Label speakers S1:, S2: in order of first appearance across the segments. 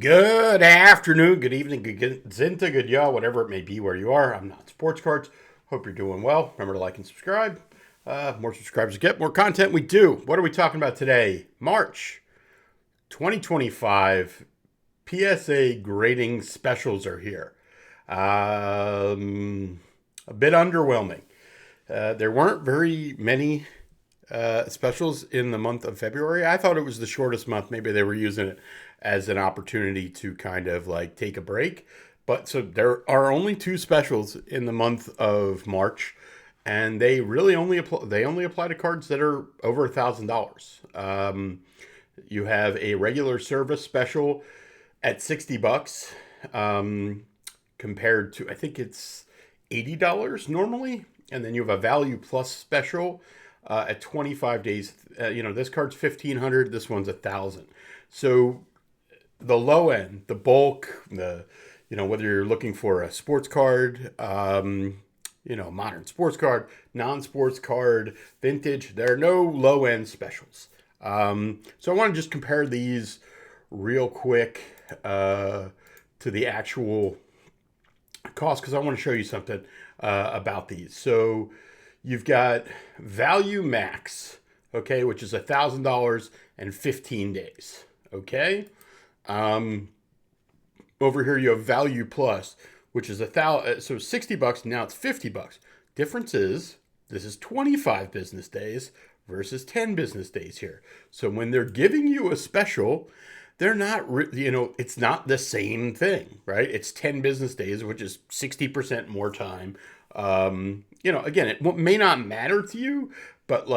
S1: Good afternoon, good evening, good zinta, good y'all, whatever it may be where you are. I'm not Sports Cards. Hope you're doing well. Remember to like and subscribe. More subscribers get, more content we do. What are we talking about today? March 2025 PSA grading specials are here. A bit underwhelming. There weren't very many specials in the month of February. I thought it was the shortest month. Maybe they were using it as an opportunity to kind of like take a break. But so there are only two specials in the month of March, and they really only apply to cards that are over $1,000. You have a regular service special at $60, compared to I think it's $80 normally, and then you have a value plus special at 25 days. This card's 1,500. This one's 1,000. So the low end, the bulk, whether you're looking for a sports card, modern sports card, non-sports card, vintage, there are no low end specials. So I want to just compare these real quick to the actual cost, because I want to show you something about these. So you've got Value Max, okay, which is $1,000 and 15 days, okay? Over here you have Value Plus, which is so $60, now it's $50. Difference is this is 25 business days versus 10 business days here. So when they're giving you a special, they're not, it's not the same thing, right? It's 10 business days, which is 60% more time. Again, it may not matter to you, but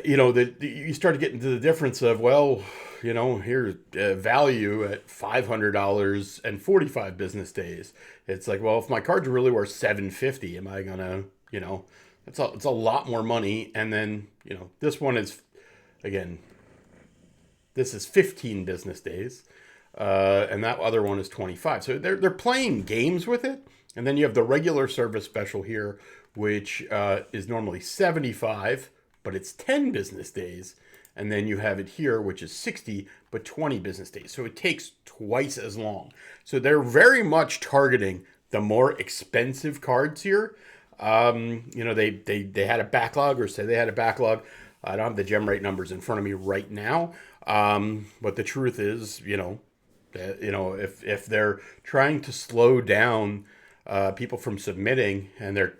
S1: you start to get into the difference of, here's value at $500 and 45 business days. It's like, well, if my card's really worth $750, am I gonna, it's a lot more money. And then, this one is, again, this is 15 business days, and that other one is 25. So they're playing games with it. And then you have the regular service special here, which is normally 75, but it's 10 business days. And then you have it here, which is 60, but 20 business days. So it takes twice as long. So they're very much targeting the more expensive cards here. They had a backlog, or say they had a backlog. I don't have the gem rate numbers in front of me right now. But the truth is, if they're trying to slow down people from submitting, and they're,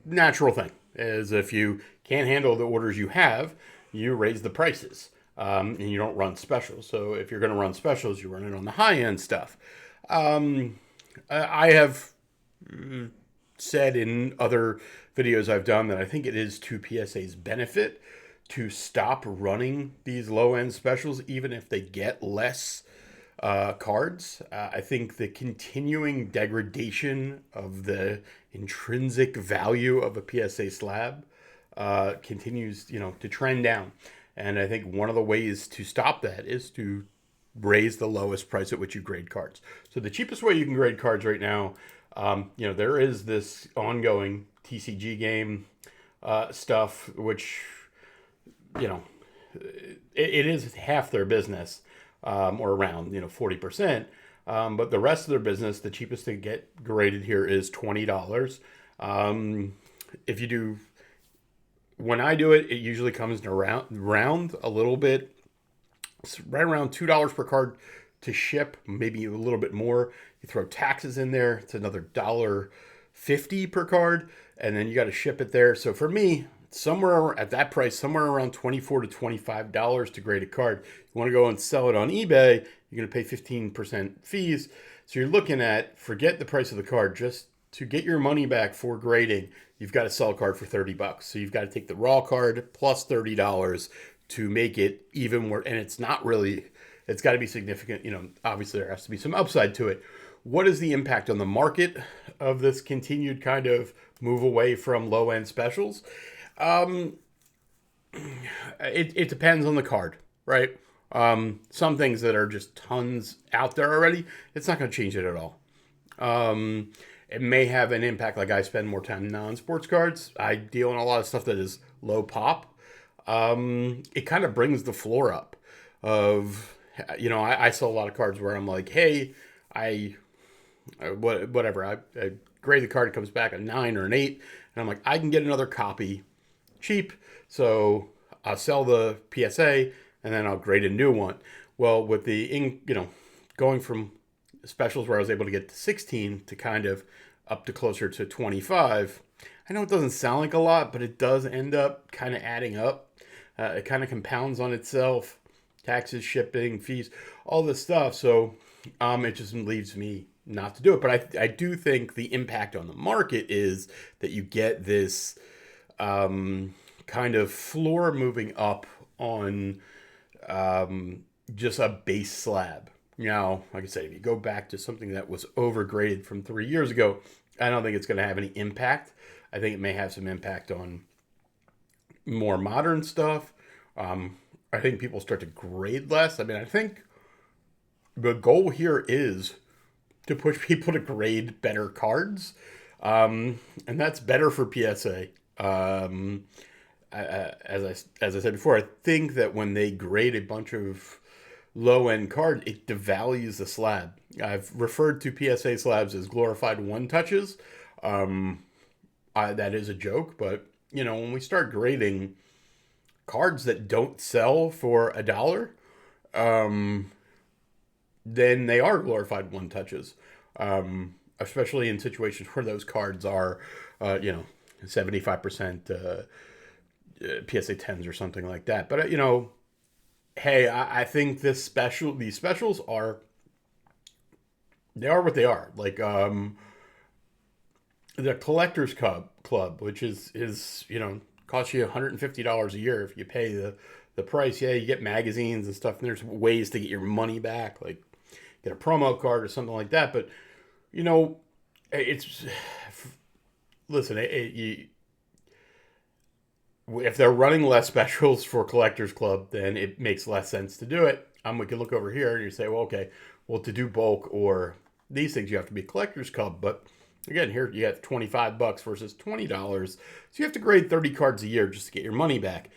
S1: natural thing is if you can't handle the orders you have, you raise the prices, and you don't run specials. So if you're going to run specials, you run it on the high end stuff. I have said in other videos I've done that I think it is to PSA's benefit to stop running these low end specials, even if they get less cards. I think the continuing degradation of the intrinsic value of a PSA slab continues, to trend down. And I think one of the ways to stop that is to raise the lowest price at which you grade cards. So the cheapest way you can grade cards right now, there is this ongoing TCG game stuff, which, it is half their business, or around, 40%. But the rest of their business, the cheapest to get graded here is $20. If you do, when I do it, it usually comes around a little bit. It's right around $2 per card to ship, maybe a little bit more. You throw taxes in there, it's another $1.50 per card, and then you got to ship it there. So for me, somewhere at that price, somewhere around $24 to $25 to grade a card. You want to go and sell it on eBay, you're going to pay 15% fees. So you're looking at, forget the price of the card, just to get your money back for grading, you've got to sell a card for $30. So you've got to take the raw card plus $30 to make it even more. And it's not really, it's got to be significant. Obviously there has to be some upside to it. What is the impact on the market of this continued kind of move away from low end specials? It depends on the card, right? Some things that are just tons out there already, it's not going to change it at all. It may have an impact, like I spend more time non-sports cards. I deal in a lot of stuff that is low pop. It kind of brings the floor up of, I sell a lot of cards where I'm like, hey, I whatever. I grade the card, it comes back a 9 or an 8, and I'm like, I can get another copy cheap, so I'll sell the PSA and then I'll grade a new one. Well, with going from specials where I was able to get to 16 to kind of up to closer to 25. I know it doesn't sound like a lot, but it does end up kind of adding up. It kind of compounds on itself. Taxes, shipping, fees, all this stuff. So it just leaves me not to do it. But I do think the impact on the market is that you get this kind of floor moving up on just a base slab. Now, like I said, if you go back to something that was overgraded from 3 years ago, I don't think it's going to have any impact. I think it may have some impact on more modern stuff. I think people start to grade less. I mean, I think the goal here is to push people to grade better cards. And that's better for PSA. As I said before, I think that when they grade a bunch of low-end cards, it devalues the slab. I've referred to PSA slabs as glorified one-touches. That is a joke, but, when we start grading cards that don't sell for $1, then they are glorified one-touches. Especially in situations where those cards are, 75% PSA 10s or something like that. But, hey, I think these specials they are what they are. Like, the Collector's Club, which is costs you $150 a year if you pay the price. Yeah, you get magazines and stuff, and there's ways to get your money back, like get a promo card or something like that. But, it's... Listen, if they're running less specials for Collector's Club, then it makes less sense to do it. We can look over here and you say, well, okay, to do bulk or these things, you have to be Collector's Club. But again, here you have $25 versus $20. So you have to grade 30 cards a year just to get your money back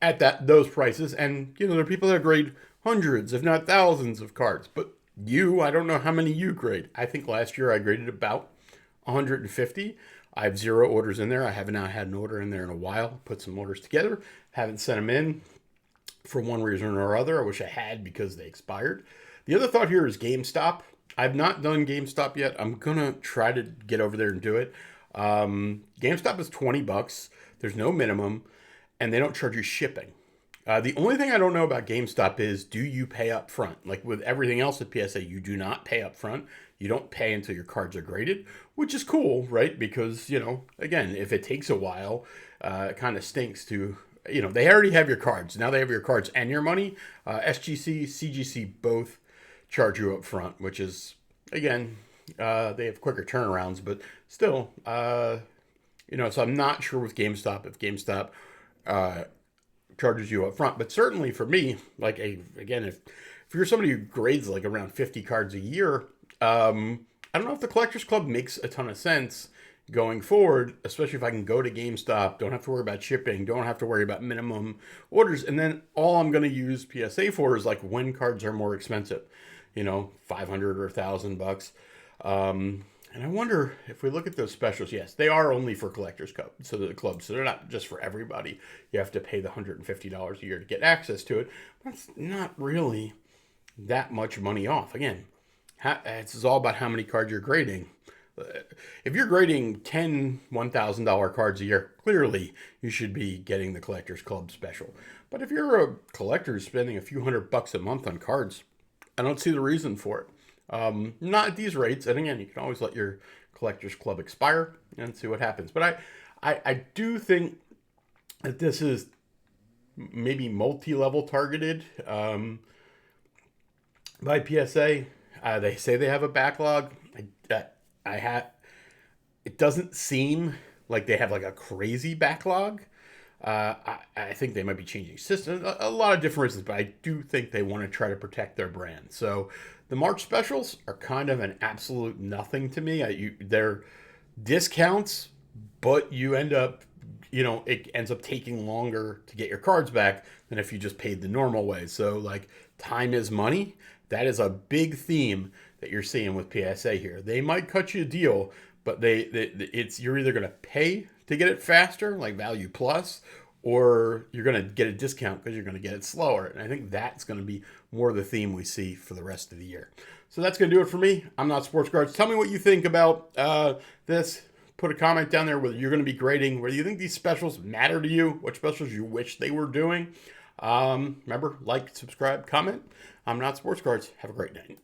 S1: at those prices. And, there are people that grade hundreds, if not thousands of cards. But I don't know how many you grade. I think last year I graded about 150. I have 0 orders in there. I have not had an order in there in a while. Put some orders together. Haven't sent them in for one reason or other. I wish I had because they expired. The other thought here is GameStop. I've not done GameStop yet. I'm going to try to get over there and do it. GameStop is $20. There's no minimum, and they don't charge you shipping. The only thing I don't know about GameStop is, do you pay up front? Like with everything else at PSA, you do not pay up front. You don't pay until your cards are graded, which is cool, right? Because, again, if it takes a while, it kind of stinks to, they already have your cards. Now they have your cards and your money. SGC, CGC both charge you up front, which is, again, they have quicker turnarounds, but still, so I'm not sure with GameStop if GameStop charges you up front. But certainly for me, like, again, if you're somebody who grades like around 50 cards a year, I don't know if the Collector's Club makes a ton of sense going forward, especially if I can go to GameStop, don't have to worry about shipping, don't have to worry about minimum orders. And then all I'm going to use PSA for is like when cards are more expensive, $500 or $1,000. And I wonder if we look at those specials, yes, they are only for Collector's Club. So they're not just for everybody. You have to pay the $150 a year to get access to it. But it's not really that much money off. Again, it's all about how many cards you're grading. If you're grading 10 $1,000 cards a year, clearly you should be getting the Collector's Club special. But if you're a collector spending a few $100 a month on cards, I don't see the reason for it. Not at these rates. And again, you can always let your Collector's Club expire and see what happens. But I do think that this is maybe multi-level targeted by PSA. They say they have a backlog. It doesn't seem like they have like a crazy backlog. I think they might be changing systems, a lot of different reasons, but I do think they want to try to protect their brand. So the March specials are kind of an absolute nothing to me. They're discounts, but you end up, it ends up taking longer to get your cards back than if you just paid the normal way. So like time is money. That is a big theme that you're seeing with PSA here. They might cut you a deal, but you're either going to pay to get it faster, like Value Plus, or you're going to get a discount because you're going to get it slower. And I think that's going to be more the theme we see for the rest of the year. So that's going to do it for me. I'm Not Sports Cards. Tell me what you think about this. Put a comment down there whether you're going to be grading, whether you think these specials matter to you, what specials you wish they were doing. Remember, like, subscribe, comment. I'm Not Sports Cards. Have a great night.